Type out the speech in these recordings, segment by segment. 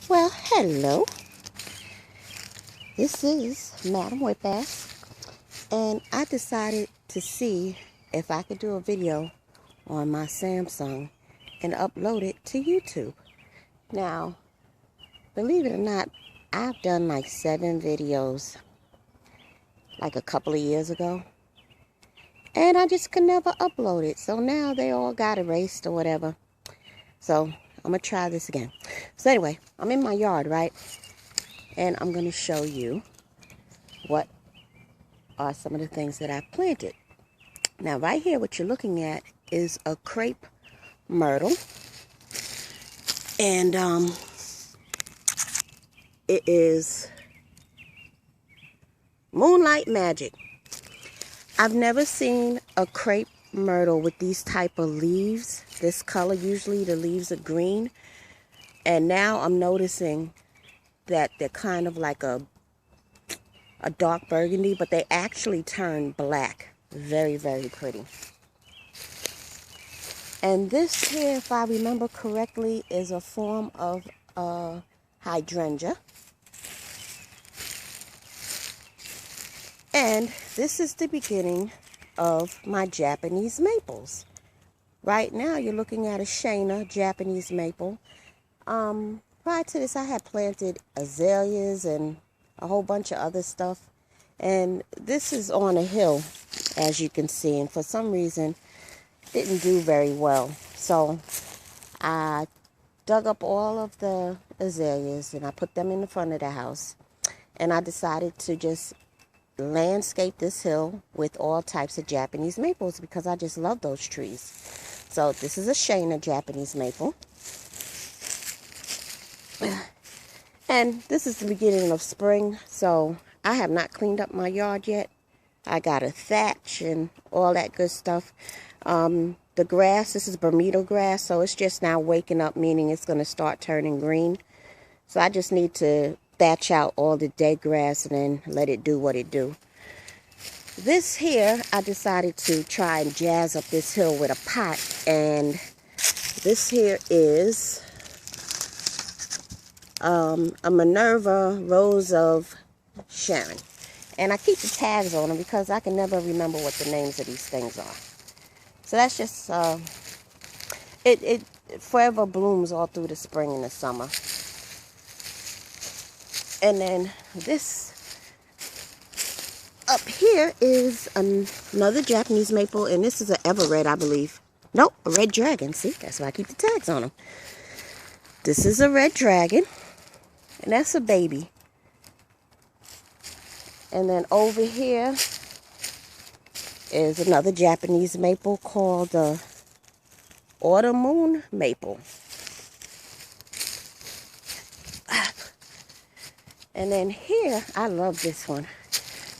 Well, hello. This is Madam Whipass, and I decided to see if I could do a video on my Samsung and upload it to YouTube. Now, believe it or not, I've done like 7 videos like a couple of years ago, and I just could never upload it. So now they all got erased or whatever. So I'm gonna try this again. So anyway, I'm in my yard, right? And I'm gonna show you what are some of the things that I've planted. Now right here, what you're looking at is a crepe myrtle, and it is Moonlight Magic. I've never seen a crepe myrtle with these type of leaves, this color. Usually the leaves are green, and now I'm noticing that they're kind of like a dark burgundy, but they actually turn black. Very, very pretty. And this here, if I remember correctly, is a form of hydrangea. And this is the beginning of my Japanese maples. Right now, you're looking at a Shana Japanese maple. Prior to this, I had planted azaleas and a whole bunch of other stuff. And this is on a hill, as you can see. And for some reason, didn't do very well. So I dug up all of the azaleas and I put them in the front of the house. And I decided to just landscape this hill with all types of Japanese maples because I just love those trees. So this is a Shana Japanese maple. And this is the beginning of spring, so I have not cleaned up my yard yet. I got a thatch and all that good stuff. The grass, this is Bermuda grass, so it's just now waking up, meaning it's going to start turning green. So I just need to thatch out all the dead grass and then let it do what it do. This here, I decided to try and jazz up this hill with a pot, and this here is a Minerva Rose of Sharon. And I keep the tags on them because I can never remember what the names of these things are. So that's just, it forever blooms all through the spring and the summer. And then this up here is another Japanese maple, and this is an Everred, I believe. Nope, a red dragon. See, that's why I keep the tags on them. This is a red dragon, and that's a baby. And then over here is another Japanese maple called the Autumn Moon Maple. And then here, I love this one.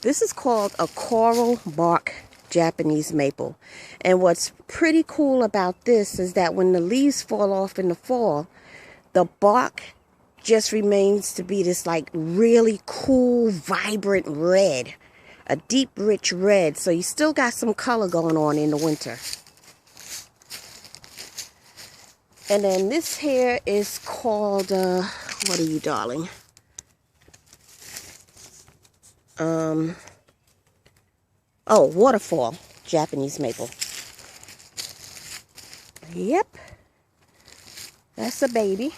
This is called a coral bark Japanese maple. And what's pretty cool about this is that when the leaves fall off in the fall, the bark just remains to be this like really cool, vibrant red. A deep, rich red. So you still got some color going on in the winter. And then this here is called, what are you, darling? Oh, Waterfall Japanese maple. Yep. That's a baby.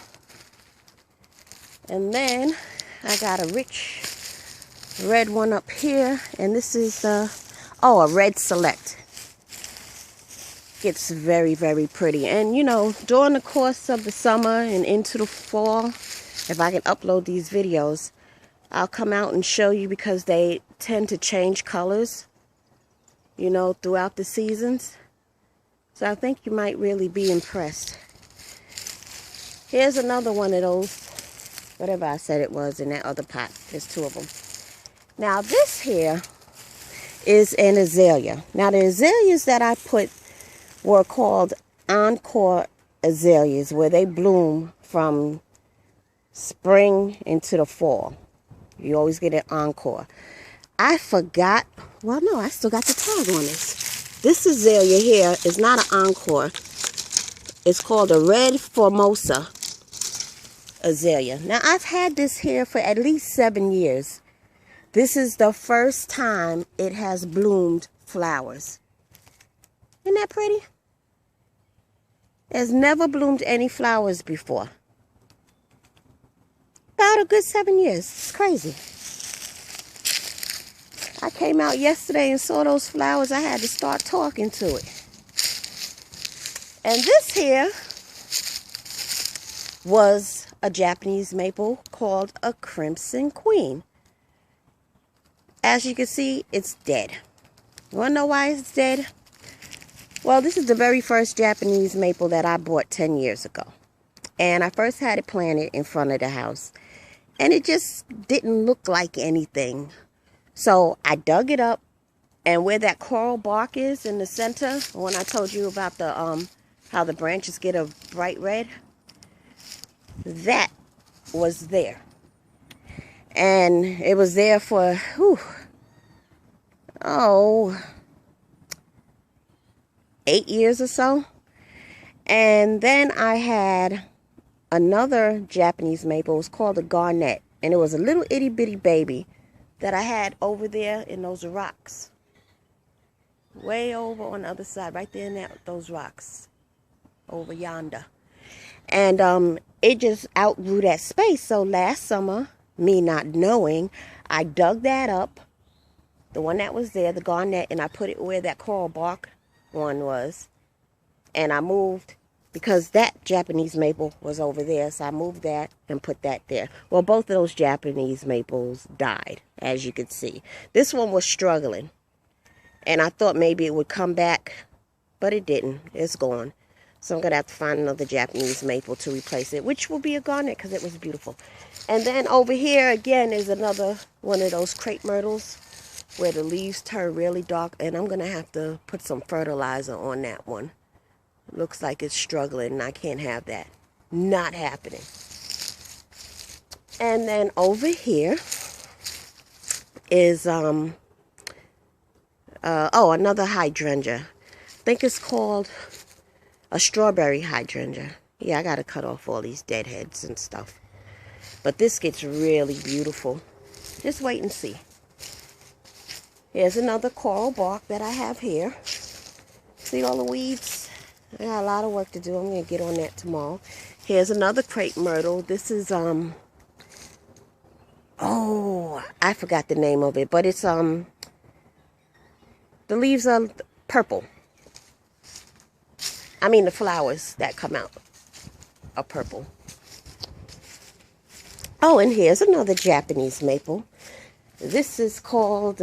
And then I got a rich red one up here. And this is, a Red Select. It's very, very pretty. And, you know, during the course of the summer and into the fall, if I can upload these videos, I'll come out and show you because they tend to change colors, you know, throughout the seasons. So I think you might really be impressed. Here's another one of those, whatever I said it was in that other pot. There's 2 of them. Now this here is an azalea. Now the azaleas that I put were called Encore azaleas, where they bloom from spring into the fall. You always get an Encore. I forgot. Well, no, I still got the tag on this. This azalea here is not an Encore. It's called a Red Formosa. azalea. Now, I've had this here for at least 7 years. This is the first time it has bloomed flowers. Isn't that pretty? It's never bloomed any flowers before. About a good 7 years. It's crazy. I came out yesterday and saw those flowers. I had to start talking to it. And this here was a Japanese maple called a Crimson Queen. As you can see, it's dead. You want to know why it's dead? Well, this is the very first Japanese maple that I bought 10 years ago. And I first had it planted in front of the house. And it just didn't look like anything. So I dug it up. And where that coral bark is in the center, when I told you about the how the branches get a bright red, that was there. And it was there for, 8 years or so. And then I had another Japanese maple. It was called a garnet. And it was a little itty bitty baby that I had over there in those rocks. Way over on the other side, right there in those rocks. Over yonder. And it just outgrew that space. So last summer, me not knowing, I dug that up, the one that was there, the garnet, and I put it where that coral bark one was. And I moved, because that Japanese maple was over there, so I moved that and put that there. Well, both of those Japanese maples died, as you can see. This one was struggling, and I thought maybe it would come back, but it didn't. It's gone. So I'm going to have to find another Japanese maple to replace it, which will be a garnet because it was beautiful. And then over here, again, is another one of those crepe myrtles where the leaves turn really dark. And I'm going to have to put some fertilizer on that one. It looks like it's struggling, and I can't have that. Not happening. And then over here is, another hydrangea. I think it's called a strawberry hydrangea. Yeah, I got to cut off all these dead heads and stuff. But this gets really beautiful. Just wait and see. Here's another coral bark that I have here. See all the weeds? I got a lot of work to do. I'm going to get on that tomorrow. Here's another crepe myrtle. This is, I forgot the name of it. But it's, the leaves are purple. I mean, the flowers that come out are purple. Oh, and here's another Japanese maple. This is called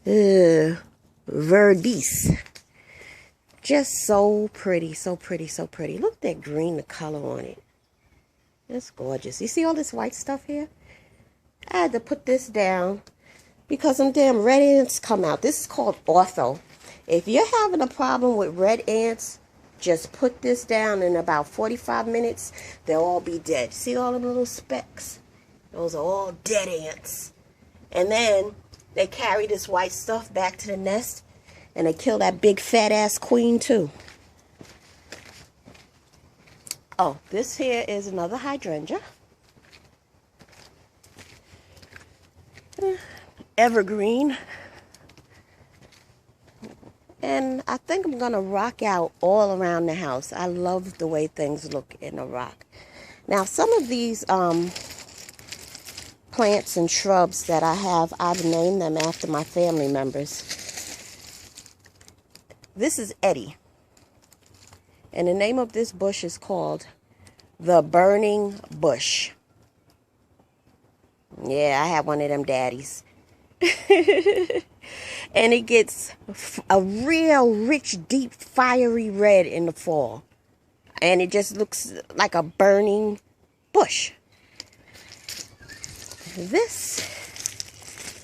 Verdice. Just so pretty, so pretty, so pretty. Look at that green, the color on it. It's gorgeous. You see all this white stuff here? I had to put this down because some damn red ants come out. This is called ortho. If you're having a problem with red ants, just put this down. In about 45 minutes, they'll all be dead. See all them little specks? Those are all dead ants. And then they carry this white stuff back to the nest, and they kill that big fat ass queen too. Oh, this here is another hydrangea. Evergreen. And I think I'm going to rock out all around the house. I love the way things look in a rock. Now, some of these plants and shrubs that I have, I've named them after my family members. This is Eddie. And the name of this bush is called the Burning Bush. Yeah, I have one of them daddies. And it gets a real rich, deep, fiery red in the fall. And it just looks like a burning bush. This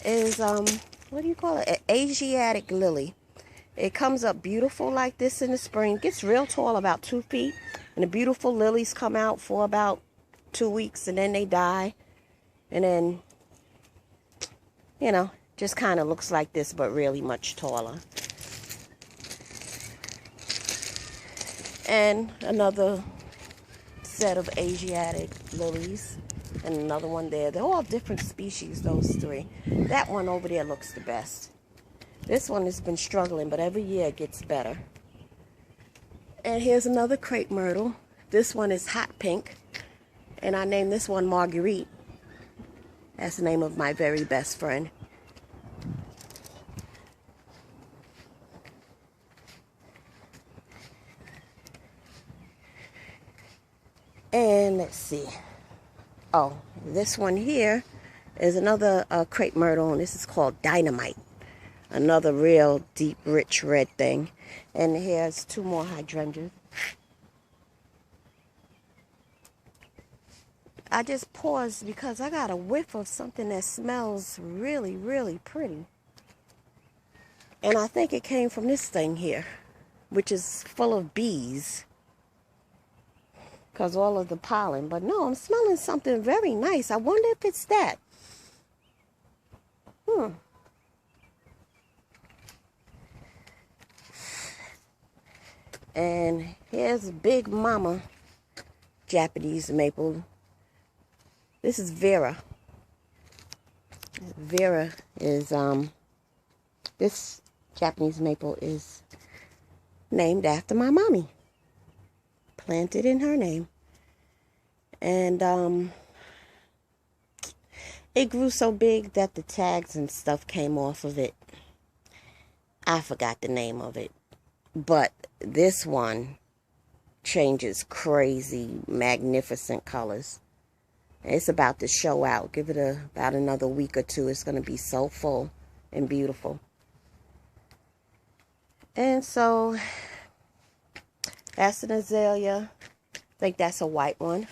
is, what do you call it? An Asiatic lily. It comes up beautiful like this in the spring. It gets real tall, about 2 feet. And the beautiful lilies come out for about 2 weeks, and then they die. And then, you know, just kind of looks like this, but really much taller. And another set of Asiatic lilies. And another one there. They're all different species, those three. That one over there looks the best. This one has been struggling, but every year it gets better. And here's another crepe myrtle. This one is hot pink. And I named this one Marguerite. That's the name of my very best friend. And let's see. Oh, this one here is another crepe myrtle, and this is called Dynamite. Another real deep, rich red thing. And here's two more hydrangeas. I just paused because I got a whiff of something that smells really, really pretty. And I think it came from this thing here, which is full of bees. Because all of the pollen. But no, I'm smelling something very nice. I wonder if it's that. And here's Big Mama Japanese maple. This is Vera. Vera is, this Japanese maple is named after my mommy. Planted in her name. And it grew so big that the tags and stuff came off of it. I forgot the name of it. But this one changes crazy, magnificent colors. It's about to show out. Give it about another week or two. It's going to be so full and beautiful. And so that's an azalea. I think that's a white one.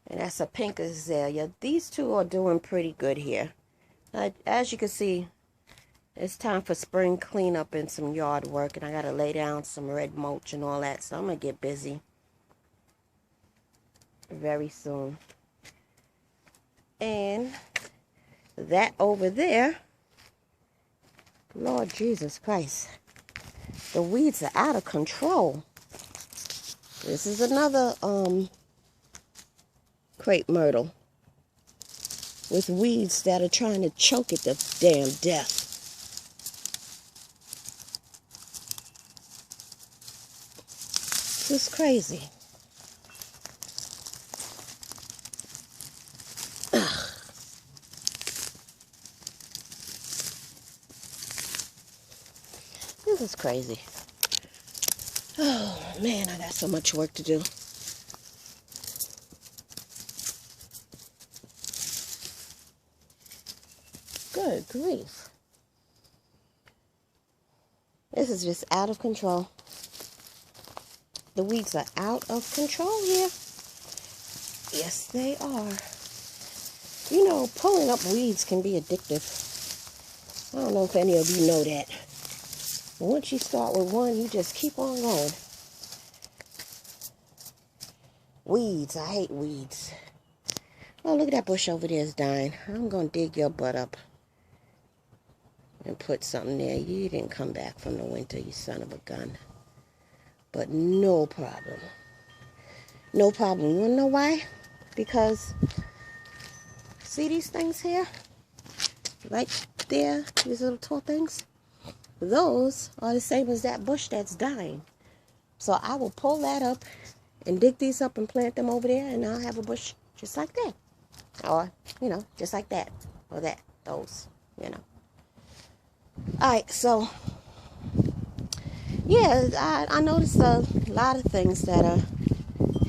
And that's a pink azalea. These two are doing pretty good here. As you can see, it's time for spring cleanup and some yard work. And I got to lay down some red mulch and all that. So I'm going to get busy very soon. And that over there, Lord Jesus Christ, the weeds are out of control. This is another crepe myrtle with weeds that are trying to choke it to damn death. This is crazy. This is crazy. Oh man, I got so much work to do. Good grief. This is just out of control. The weeds are out of control here. Yes, they are. You know, pulling up weeds can be addictive. I don't know if any of you know that. But once you start with one, you just keep on going. Weeds. I hate weeds. Oh, look at that bush over there is dying. I'm going to dig your butt up and put something there. You didn't come back from the winter, you son of a gun. But no problem. No problem. You want to know why? Because, see these things here? Right there, these little tall things? Those are the same as that bush that's dying. So I will pull that up and dig these up and plant them over there, and I'll have a bush just like that. Or, you know, just like that. Or that. Those, you know. Alright, so, yeah, I noticed a lot of things that are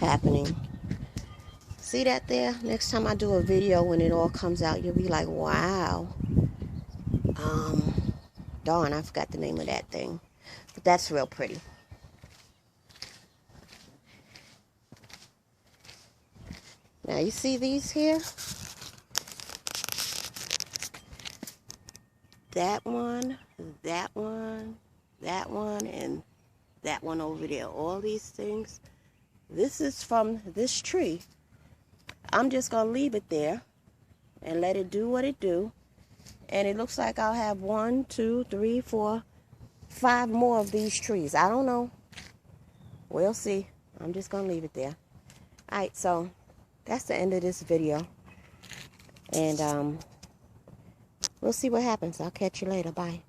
happening. See that there? Next time I do a video when it all comes out, you'll be like, wow. Darn, I forgot the name of that thing. But that's real pretty. Now, you see these here? That one, that one, that one, and that one over there. All these things. This is from this tree. I'm just going to leave it there and let it do what it do. And it looks like I'll have 1, 2, 3, 4, 5 more of these trees. I don't know. We'll see. I'm just going to leave it there. Alright, so that's the end of this video. And we'll see what happens. I'll catch you later. Bye.